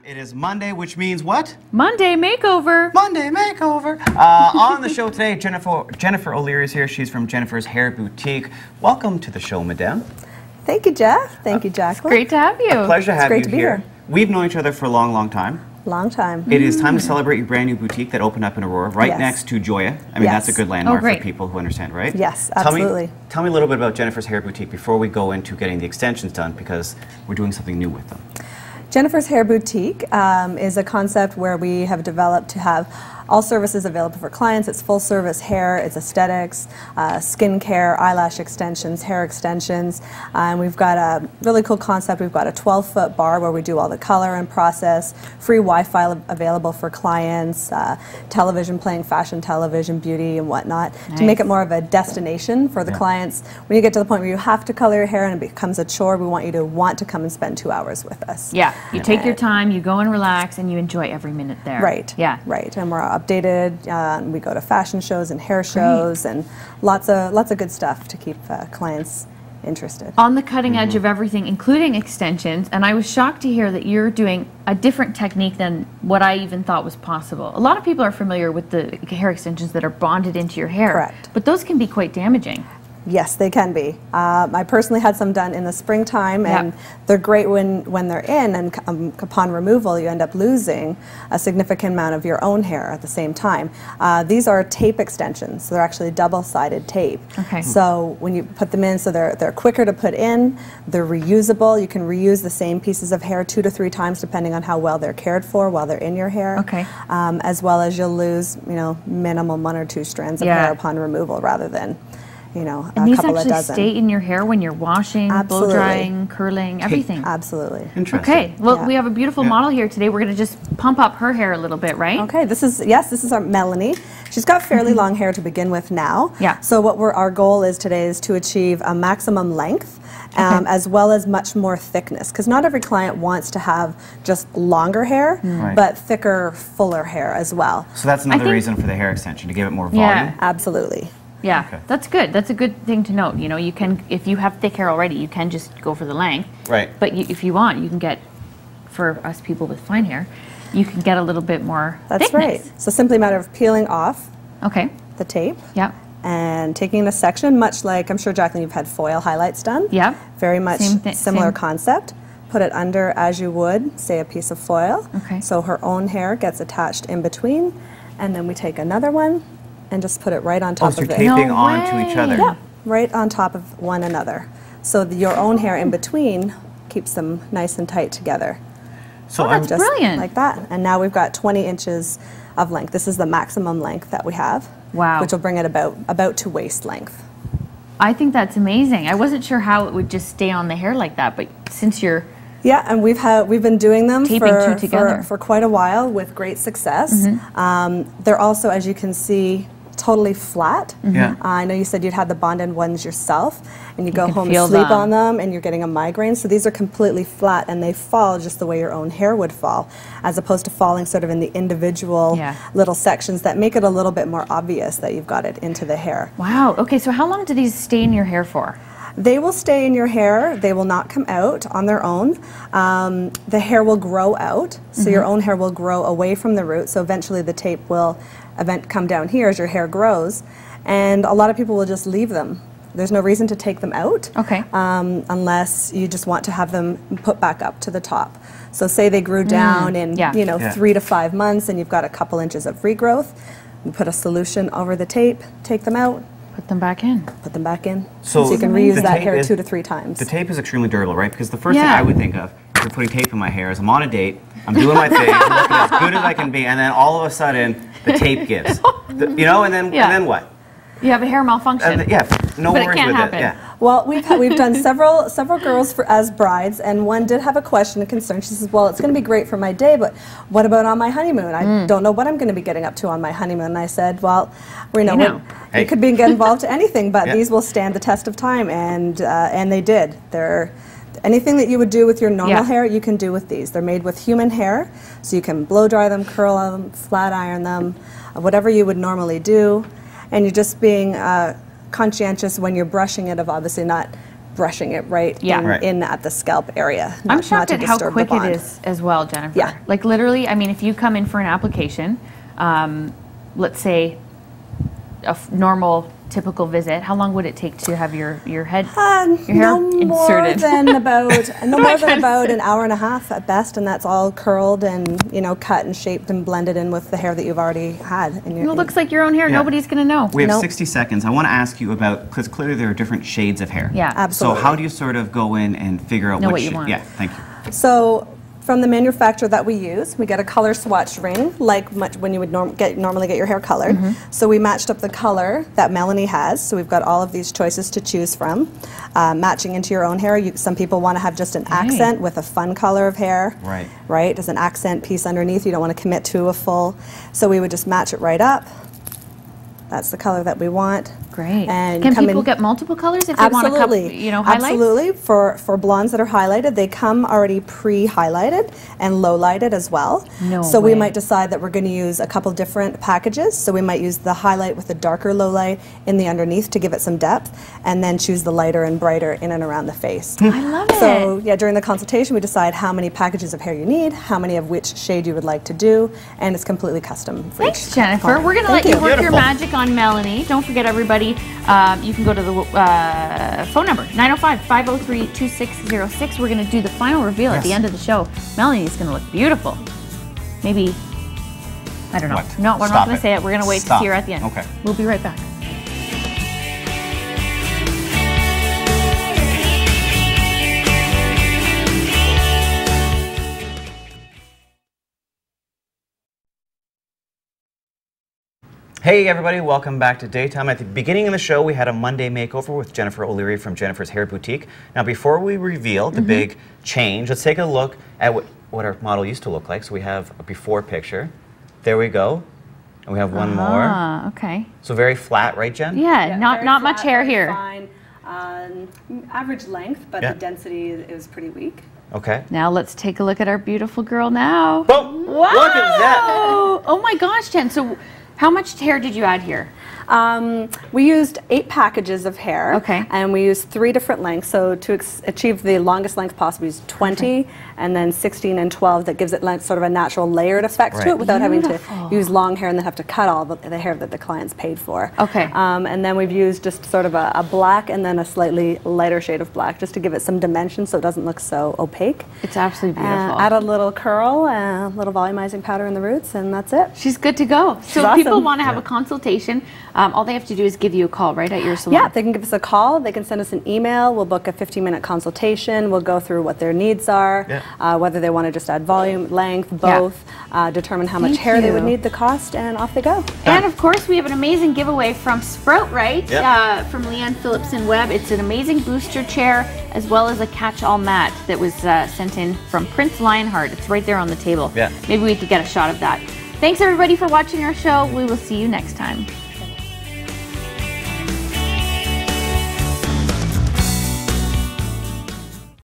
It is Monday, which means what? Monday makeover. Monday makeover. On the show today, Jennifer O'Leary is here. She's from Jennifer's Hair Boutique. Welcome to the show, madame. Thank you, Jeff. Thank you, Jacqueline. Great to have you. A pleasure to have you to be here. We've known each other for a long, long time. Long time. It is time to celebrate your brand new boutique that opened up in Aurora, right Yes. next to Joya. I mean, Yes. that's a good landmark great. for people who understand, right? Yes, absolutely. Tell me a little bit about Jennifer's Hair Boutique before we go into getting the extensions done, because we're doing something new with them. Jennifer's Hair Boutique is a concept where we have developed to have all services available for clients. It's full service hair, it's aesthetics, skin care, eyelash extensions, hair extensions. And we've got a really cool concept. We've got a 12-foot bar where we do all the color and process, free Wi-Fi available for clients, television playing fashion television, beauty and whatnot, to make it more of a destination for the clients. When you get to the point where you have to color your hair and it becomes a chore, we want you to want to come and spend 2 hours with us. Yeah, you take your time, you go and relax, and you enjoy every minute there. Right. Yeah. Right. And we're updated. We go to fashion shows and hair shows and lots of good stuff to keep clients interested. On the cutting edge of everything, including extensions, and I was shocked to hear that you're doing a different technique than what I even thought was possible. A lot of people are familiar with the hair extensions that are bonded into your hair. Correct. But those can be quite damaging. Yes, they can be. I personally had some done in the springtime, and they're great when they're in, and upon removal you end up losing a significant amount of your own hair at the same time. These are tape extensions, so they're actually double-sided tape. Okay. So when you put them in, so they're quicker to put in, they're reusable. You can reuse the same pieces of hair 2 to 3 times depending on how well they're cared for while they're in your hair. Okay. As well as you'll lose, minimum 1 or 2 strands of hair upon removal rather than And a these couple of actually dozen. stay in your hair when you're washing, blow drying, curling, everything. Absolutely. Interesting. Okay, well, we have a beautiful model here today. We're going to just pump up her hair a little bit, right? Okay, this is our Melanie. She's got fairly long hair to begin with now. Yeah. So what our goal is today is to achieve a maximum length as well as much more thickness, because not every client wants to have just longer hair, but thicker, fuller hair as well. So that's another reason for the hair extension, to give it more volume? Absolutely. Yeah, that's good. That's a good thing to note. You can, if you have thick hair already, you can just go for the length. Right. But if you want, you can get, for us people with fine hair, you can get a little bit more That's thickness. right. So simply a matter of peeling off the tape. Yeah. And taking a section, much like, I'm sure, Jacqueline, you've had foil highlights done. Yeah. Very much similar concept. Put it under as you would, say, a piece of foil. Okay. So her own hair gets attached in between. And then we take another one and just put it right on top so of it. taping onto each other. Yeah, right on top of one another. So your own hair in between keeps them nice and tight together. So that's just brilliant. like that. And now we've got 20 inches of length. This is the maximum length that we have. Wow. Which will bring it about to waist length. I think that's amazing. I wasn't sure how it would just stay on the hair like that, but since you're and we've been doing them for quite a while with great success. They're also, as you can see, totally flat. I know you said you'd had the bond-end ones yourself, and you go home and sleep on them and you're getting a migraine. So these are completely flat and they fall just the way your own hair would fall, as opposed to falling sort of in the individual little sections that make it a little bit more obvious that you've got it into the hair. Wow. Okay, so how long do these stay in your hair for? They will stay in your hair. They will not come out on their own. The hair will grow out, so your own hair will grow away from the root. So eventually the tape will come down here as your hair grows, and a lot of people will just leave them. There's no reason to take them out unless you just want to have them put back up to the top. So say they grew down in 3 to 5 months and you've got a couple inches of regrowth. You put a solution over the tape, take them out, put them back in. Put them back in. So you can reuse that hair 2 to 3 times. The tape is extremely durable, right? Because the first thing I would think of for putting tape in my hair is I'm on a date, I'm doing my thing, I'm looking as good as I can be, and then all of a sudden the tape gives. And then what? You have a hair malfunction. No but worries it can't with happen. it. Well, we've done several girls as brides, and one did have a question, a concern. She says, well, it's going to be great for my day, but what about on my honeymoon? I don't know what I'm going to be getting up to on my honeymoon. And I said, well, it could be get involved to anything, but these will stand the test of time, and they did. Anything that you would do with your normal hair, you can do with these. They're made with human hair, so you can blow dry them, curl them, flat iron them, whatever you would normally do. And you're just being conscientious when you're brushing it of obviously not brushing it right, in at the scalp area. I'm shocked at how quick it is as well, Jennifer. Yeah. Like literally, I mean, if you come in for an application, let's say a normal typical visit, how long would it take to have your hair inserted? No more than about an hour and a half at best, and that's all curled and cut and shaped and blended in with the hair that you've already had. In your, it looks like your own hair. Nobody's going to know. We have 60 seconds. I want to ask you about, because clearly there are different shades of hair. Yeah, absolutely. So how do you sort of go in and figure out what you want? Yeah, thank you. So from the manufacturer that we use, we get a color swatch ring, like when you would normally get your hair colored. So we matched up the color that Melanie has. So we've got all of these choices to choose from, matching into your own hair. Some people want to have just an accent with a fun color of hair. Right. As an accent piece underneath. You don't want to commit to a full. So we would just match it right up. That's the color that we want. Great. And can people get multiple colors if they want a couple, highlights? Absolutely. For blondes that are highlighted, they come already pre-highlighted and low-lighted as well. So we might decide that we're going to use a couple different packages. So we might use the highlight with the darker low light in the underneath to give it some depth, and then choose the lighter and brighter in and around the face. I love it. So yeah, during the consultation, we decide how many packages of hair you need, how many of which shade you would like to do, and it's completely custom for Thanks, Jennifer. We're going to let you work your magic on Melanie. Don't forget, everybody, you can go to the phone number, 905-503-2606. We're going to do the final reveal at the end of the show. Melanie's going to look beautiful. Maybe, I don't know. What? No, we're not going to say it. We're going to wait to see her at the end. Okay. We'll be right back. Hey everybody, welcome back to Daytime. At the beginning of the show, we had a Monday makeover with Jennifer O'Leary from Jennifer's Hair Boutique. Now before we reveal the big change, let's take a look at what our model used to look like. So we have a before picture. There we go. And we have one more. Okay. So very flat, right, Jen? Yeah, not much hair here. Fine. Average length, but the density is pretty weak. Okay. Now let's take a look at our beautiful girl now. Boom! Wow! Look at that! Oh my gosh, Jen. So how much hair did you add here? We used 8 packages of hair, and we used 3 different lengths. So to achieve the longest length possible, we used 20, and then 16 and 12. That gives it sort of a natural layered effect to it without having to use long hair and then have to cut all the hair that the clients paid for. And then we've used just sort of a black and then a slightly lighter shade of black, just to give it some dimension so it doesn't look so opaque. It's absolutely beautiful. Add a little curl, a little volumizing powder in the roots, and that's it. She's good to go. So if people want to have a consultation, all they have to do is give you a call, right, at your salon? Yeah, they can give us a call. They can send us an email. We'll book a 15-minute consultation. We'll go through what their needs are, whether they want to just add volume, length, both, determine how much hair they would need, the cost, and off they go. And of course, we have an amazing giveaway from Sprout Right, from Leanne Phillipson Webb. It's an amazing booster chair, as well as a catch-all mat that was sent in from Prince Lionheart. It's right there on the table. Maybe we could get a shot of that. Thanks everybody for watching our show. We will see you next time.